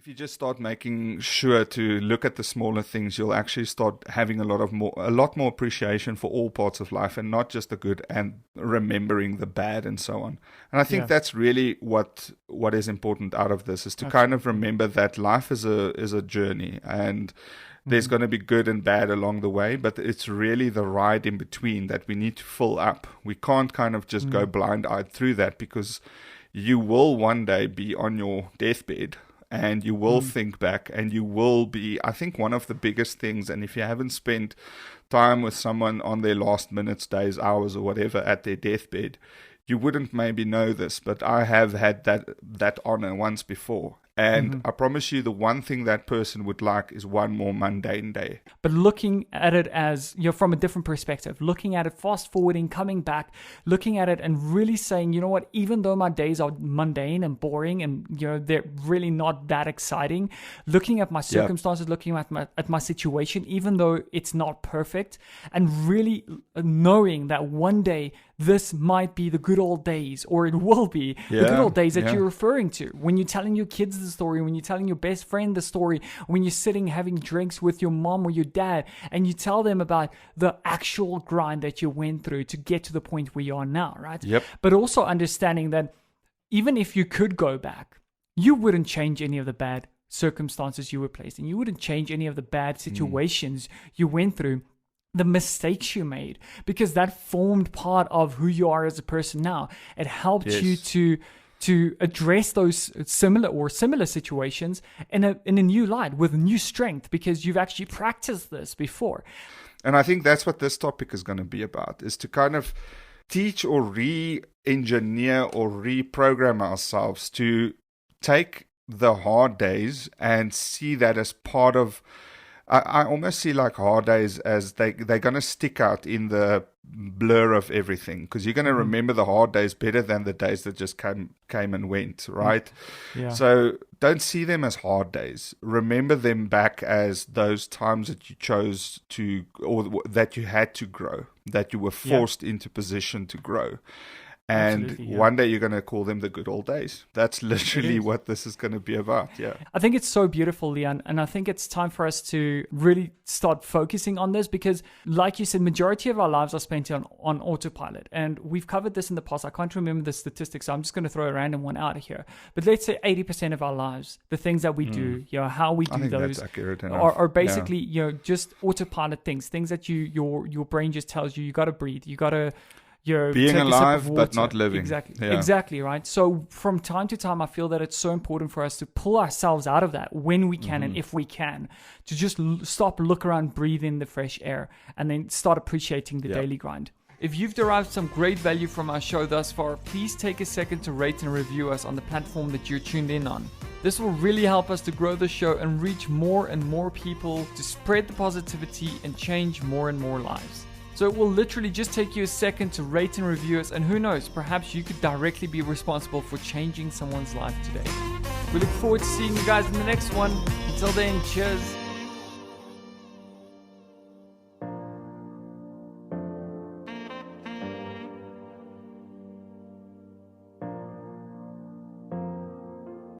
If you just start making sure to look at the smaller things, you'll actually start having a lot more appreciation for all parts of life, and not just the good, and remembering the bad and so on. And I think that's really what is important out of this, is to kind of remember that life is a journey, and there's going to be good and bad along the way, but it's really the ride in between that we need to fill up. We can't kind of just go blind-eyed through that, because you will one day be on your deathbed. And you will think back, and you will be, I think one of the biggest things, and if you haven't spent time with someone on their last minutes, days, hours, or whatever at their deathbed, you wouldn't maybe know this, but I have had that honor once before. And I promise you, the one thing that person would like is one more mundane day. But looking at it as, from a different perspective, looking at it, fast forwarding, coming back, looking at it and really saying, you know what, even though my days are mundane and boring and, they're really not that exciting, looking at my circumstances, looking at my situation, even though it's not perfect, and really knowing that one day this might be the good old days, or it will be the good old days that you're referring to. When you're telling your kids the story, when you're telling your best friend the story, when you're sitting having drinks with your mom or your dad, and you tell them about the actual grind that you went through to get to the point where you are now, right? Yep. But also understanding that even if you could go back, you wouldn't change any of the bad circumstances you were placed in. You wouldn't change any of the bad situations you went through, the mistakes you made, because that formed part of who you are as a person now. It helped you to address those similar situations in a new light, with new strength, because you've actually practiced this before. And I think that's what this topic is going to be about, is to kind of teach or re-engineer or reprogram ourselves to take the hard days and see that as part of, I almost see like hard days as they're going to stick out in the blur of everything, because you're going to remember the hard days better than the days that just came and went, right? Yeah. So don't see them as hard days. Remember them back as those times that you chose to, or that you had to grow, that you were forced into position to grow. And one day you're going to call them the good old days. That's literally what this is going to be about. Yeah. I think it's so beautiful, Leon. And I think it's time for us to really start focusing on this, because like you said, majority of our lives are spent on autopilot. And we've covered this in the past. I can't remember the statistics, so I'm just going to throw a random one out here. But let's say 80% of our lives, the things that we do, how we do those are basically, just autopilot things that your brain just tells you got to breathe, you got to, being alive but not living. Exactly, right? So from time to time, I feel that it's so important for us to pull ourselves out of that when we can and if we can, to just stop, look around, breathe in the fresh air, and then start appreciating the daily grind. If you've derived some great value from our show thus far, please take a second to rate and review us on the platform that you're tuned in on. This will really help us to grow the show and reach more and more people, to spread the positivity and change more and more lives. So it will literally just take you a second to rate and review us, and who knows, perhaps you could directly be responsible for changing someone's life today. We look forward to seeing you guys in the next one. Until then, cheers.